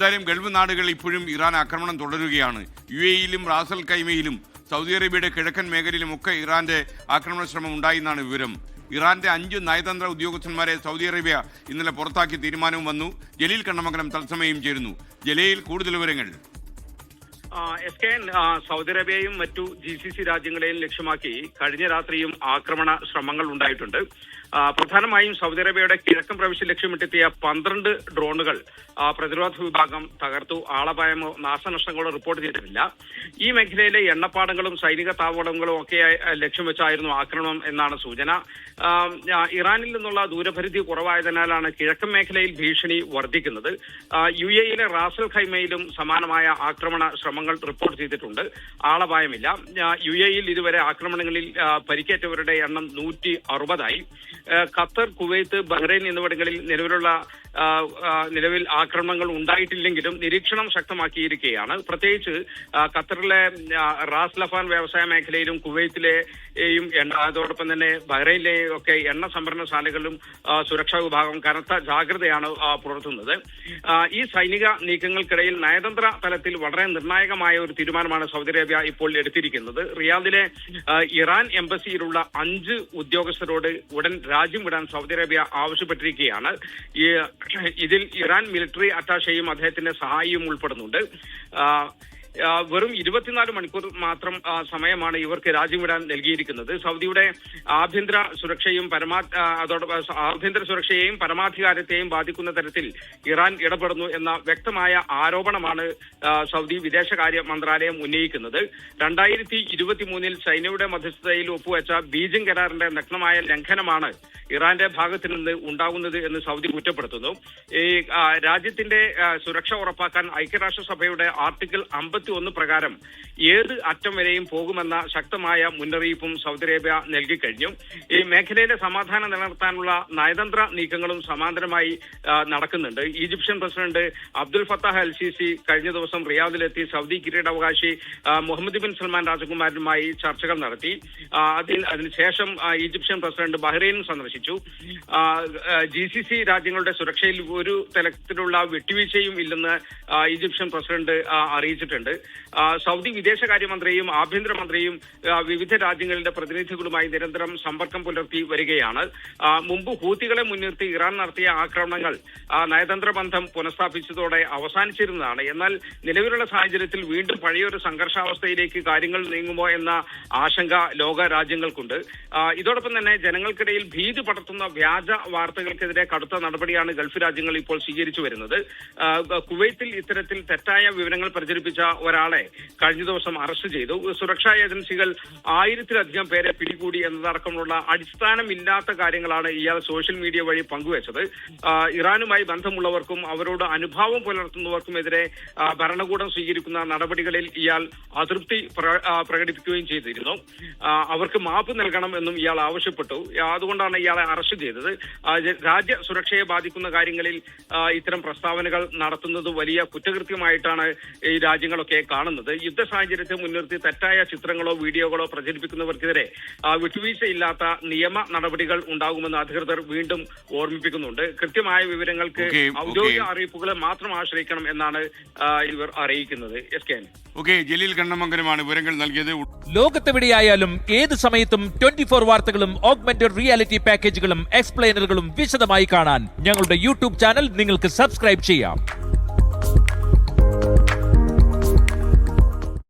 എന്തായാലും ഗൾഫ് നാടുകൾ ഇപ്പോഴും ഇറാൻ ആക്രമണം തുടരുകയാണ്. UAE-യിലും റാസൽ ഖൈമയിലും സൗദി അറേബ്യയുടെ കിഴക്കൻ മേഖലയിലുമൊക്കെ ഇറാന്റെ ആക്രമണ ശ്രമം ഉണ്ടായെന്നാണ് വിവരം. ഇറാന്റെ 5 നയതന്ത്ര ഉദ്യോഗസ്ഥന്മാരെ സൗദി അറേബ്യ ഇന്നലെ പുറത്താക്കിയ തീരുമാനവും വന്നു. ജലീൽ കണ്ണമംഗലം തത്സമയം ചേരുന്നു. ജലീൽ, കൂടുതൽ വിവരങ്ങൾ. സൗദി അറേബ്യയും മറ്റു GCC രാജ്യങ്ങളെയും ലക്ഷ്യമാക്കി കഴിഞ്ഞ രാത്രിയും ആക്രമണ ശ്രമങ്ങൾ ഉണ്ടായിട്ടുണ്ട്. പ്രധാനമായും സൗദി അറേബ്യയുടെ കിഴക്കൻ പ്രവിശ്യ ലക്ഷ്യമിട്ടെത്തിയ 12 ഡ്രോണുകൾ പ്രതിരോധ വിഭാഗം തകർത്തു. ആളപായമോ നാശനഷ്ടങ്ങളോ റിപ്പോർട്ട് ചെയ്തിട്ടില്ല. ഈ മേഖലയിലെ എണ്ണപ്പാടങ്ങളും സൈനിക താവളങ്ങളും ഒക്കെ ലക്ഷ്യം വെച്ചായിരുന്നു ആക്രമണം എന്നാണ് സൂചന. ഇറാനിൽ നിന്നുള്ള ദൂരപരിധി കുറവായതിനാലാണ് കിഴക്കൻ മേഖലയിൽ ഭീഷണി വർദ്ധിക്കുന്നത്. UAE-യിലെ റാസൽ ഖൈമയിലും സമാനമായ ആക്രമണ ശ്രമങ്ങൾ റിപ്പോർട്ട് ചെയ്തിട്ടുണ്ട്. ആളപായമില്ല. UAE-യിൽ ഇതുവരെ ആക്രമണങ്ങളിൽ പരിക്കേറ്റവരുടെ എണ്ണം 160ആയി. ഖത്തർ, കുവൈത്ത്, ബഹ്റൈൻ എന്നിവിടങ്ങളിൽ നിലവിൽ ആക്രമണങ്ങൾ ഉണ്ടായിട്ടില്ലെങ്കിലും നിരീക്ഷണം ശക്തമാക്കിയിരിക്കുകയാണ്. പ്രത്യേകിച്ച് ഖത്തറിലെ റാസ് ലഫാൻ വ്യവസായ മേഖലയിലും കുവൈത്തിലെയും അതോടൊപ്പം തന്നെ ബഹ്റൈനിലെയും ഒക്കെ എണ്ണ സംഭരണശാലകളിലും സുരക്ഷാ വിഭാഗം കനത്ത ജാഗ്രതയാണ് പുലർത്തുന്നത്. ഈ സൈനിക നീക്കങ്ങൾക്കിടയിൽ നയതന്ത്ര തലത്തിൽ വളരെ നിർണായകമായ ഒരു തീരുമാനമാണ് സൗദി അറേബ്യ ഇപ്പോൾ എടുത്തിരിക്കുന്നത്. റിയാദിലെ ഇറാൻ എംബസിയിലുള്ള 5 ഉദ്യോഗസ്ഥരോട് ഉടൻ രാജ്യം വിടാൻ സൗദി അറേബ്യ ആവശ്യപ്പെട്ടിരിക്കുകയാണ്. ഇതിൽ ഇറാൻ മിലിറ്ററി അറ്റാഷയും അദ്ദേഹത്തിന്റെ സഹായിയും ഉൾപ്പെടുന്നുണ്ട്. വെറും 24 മണിക്കൂർ മാത്രം സമയമാണ് ഇവർക്ക് രാജ്യം വിടാൻ നൽകിയിരിക്കുന്നത്. സൗദിയുടെ ആഭ്യന്തര സുരക്ഷയെയും പരമാധികാരത്തെയും ബാധിക്കുന്ന തരത്തിൽ ഇറാൻ ഇടപെടുന്നു എന്ന വ്യക്തമായ ആരോപണമാണ് സൗദി വിദേശകാര്യ മന്ത്രാലയം ഉന്നയിക്കുന്നത്. 2023 ചൈനയുടെ മധ്യസ്ഥതയിൽ ഒപ്പുവെച്ച ബീജിംഗ് കരാറിന്റെ നഗ്നമായ ലംഘനമാണ് ഇറാന്റെ ഭാഗത്തു നിന്ന് ഉണ്ടാകുന്നത് എന്ന് സൗദി കുറ്റപ്പെടുത്തുന്നു. ഈ രാജ്യത്തിന്റെ സുരക്ഷ ഉറപ്പാക്കാൻ ഐക്യരാഷ്ട്രസഭയുടെ ആർട്ടിക്കിൾ 51 പ്രകാരം ഏത് അറ്റം വരെയും പോകുമെന്ന ശക്തമായ മുന്നറിയിപ്പും സൗദി അറേബ്യ നൽകിക്കഴിഞ്ഞു. ഈ മേഖലയിലെ സമാധാനം നിലനിർത്താനുള്ള നയതന്ത്ര നീക്കങ്ങളും സമാന്തരമായി നടക്കുന്നുണ്ട്. Egyptian president Abdul Fattah al Sisi കഴിഞ്ഞ ദിവസം റിയാദിലെത്തി സൗദി കിരീടാവകാശി മുഹമ്മദ് ബിൻ സൽമാൻ രാജകുമാരനുമായി ചർച്ചകൾ നടത്തി. അതിനുശേഷം ഈജിപ്ഷ്യൻ പ്രസിഡന്റ് ബഹ്റൈനും സന്ദർശിച്ചു. GCC രാജ്യങ്ങളുടെ സുരക്ഷയിൽ ഒരു തരത്തിലുള്ള വിട്ടുവീഴ്ചയും ഇല്ലെന്ന് ഈജിപ്ഷ്യൻ പ്രസിഡന്റ് അറിയിച്ചിട്ടുണ്ട്. സൗദി വിദേശകാര്യമന്ത്രിയും ആഭ്യന്തരമന്ത്രിയും വിവിധ രാജ്യങ്ങളുടെ പ്രതിനിധികളുമായി നിരന്തരം സമ്പർക്കം പുലർത്തി വരികയാണ്. മുമ്പ് ഹൂത്തികളെ മുൻനിർത്തി ഇറാൻ നടത്തിയ ആക്രമണങ്ങൾ നയതന്ത്ര ബന്ധം പുനഃസ്ഥാപിച്ചതോടെ അവസാനിച്ചിരുന്നതാണ്. എന്നാൽ നിലവിലുള്ള സാഹചര്യത്തിൽ വീണ്ടും പഴയൊരു സംഘർഷാവസ്ഥയിലേക്ക് കാര്യങ്ങൾ നീങ്ങുമോ എന്ന ആശങ്ക ലോക രാജ്യങ്ങൾക്കുണ്ട്. ഇതോടൊപ്പം തന്നെ ജനങ്ങൾക്കിടയിൽ ഭീതി പടർത്തുന്ന വ്യാജ വാർത്തകൾക്കെതിരെ കടുത്ത നടപടിയാണ് ഗൾഫ് രാജ്യങ്ങൾ ഇപ്പോൾ സ്വീകരിച്ചു വരുന്നത്. കുവൈത്തിൽ ഇത്തരത്തിൽ തെറ്റായ വിവരങ്ങൾ പ്രചരിപ്പിച്ച ഒരാളെ കഴിഞ്ഞ ദിവസം അറസ്റ്റ് ചെയ്തു. സുരക്ഷാ ഏജൻസികൾ 1000-ലധികം പേരെ പിടികൂടി എന്നതടക്കമുള്ള അടിസ്ഥാനമില്ലാത്ത കാര്യങ്ങളാണ് ഇയാൾ സോഷ്യൽ മീഡിയ വഴി പങ്കുവച്ചത്. ഇറാനുമായി ബന്ധമുള്ളവർക്കും അവരോട് അനുഭാവം പുലർത്തുന്നവർക്കുമെതിരെ ഭരണകൂടം സ്വീകരിക്കുന്ന നടപടികളിൽ ഇയാൾ അതൃപ്തി പ്രകടിപ്പിക്കുകയും ചെയ്തിരുന്നു. അവർക്ക് മാപ്പ് നൽകണം എന്നും ഇയാൾ ആവശ്യപ്പെട്ടു. അതുകൊണ്ടാണ് ഇയാളെ അറസ്റ്റ് ചെയ്തത്. രാജ്യ സുരക്ഷയെ ബാധിക്കുന്ന കാര്യങ്ങളിൽ ഇത്തരം പ്രസ്താവനകൾ നടത്തുന്നത് വലിയ കുറ്റകൃത്യമായിട്ടാണ് ഈ രാജ്യങ്ങളൊക്കെ കാണുന്നത്. യുദ്ധ സാഹചര്യത്തെ മുൻനിർത്തി തെറ്റായ ചിത്രങ്ങളോ വീഡിയോകളോ പ്രചരിപ്പിക്കുന്നവർക്കെതിരെ വിട്ടുവീഴ്ചയില്ലാത്ത നിയമ നടപടികൾ ഉണ്ടാകുമെന്ന് അധികൃതർ വീണ്ടും ഓർമ്മിപ്പിക്കുന്നുണ്ട്. കൃത്യമായ വിവരങ്ങൾക്ക് ഔദ്യോഗിക അറിയിപ്പുകളെ മാത്രം ആശ്രയിക്കണം എന്നാണ് ഇവർ അറിയിക്കുന്നത്. ജലീൽ കണ്ണമംഗലമാണ് വിവരങ്ങൾ നൽകിയത്. ലോകത്തെവിടെയായാലും ഏത് സമയത്തും 24 വാർത്തകളും ഓഗ്മെന്റഡ് റിയാലിറ്റി പാക്കേജുകളും എക്സ്പ്ലെയിനറുകളും വിശദമായി കാണാൻ ഞങ്ങളുടെ YouTube ചാനൽ നിങ്ങൾക്ക് സബ്സ്ക്രൈബ് ചെയ്യാം.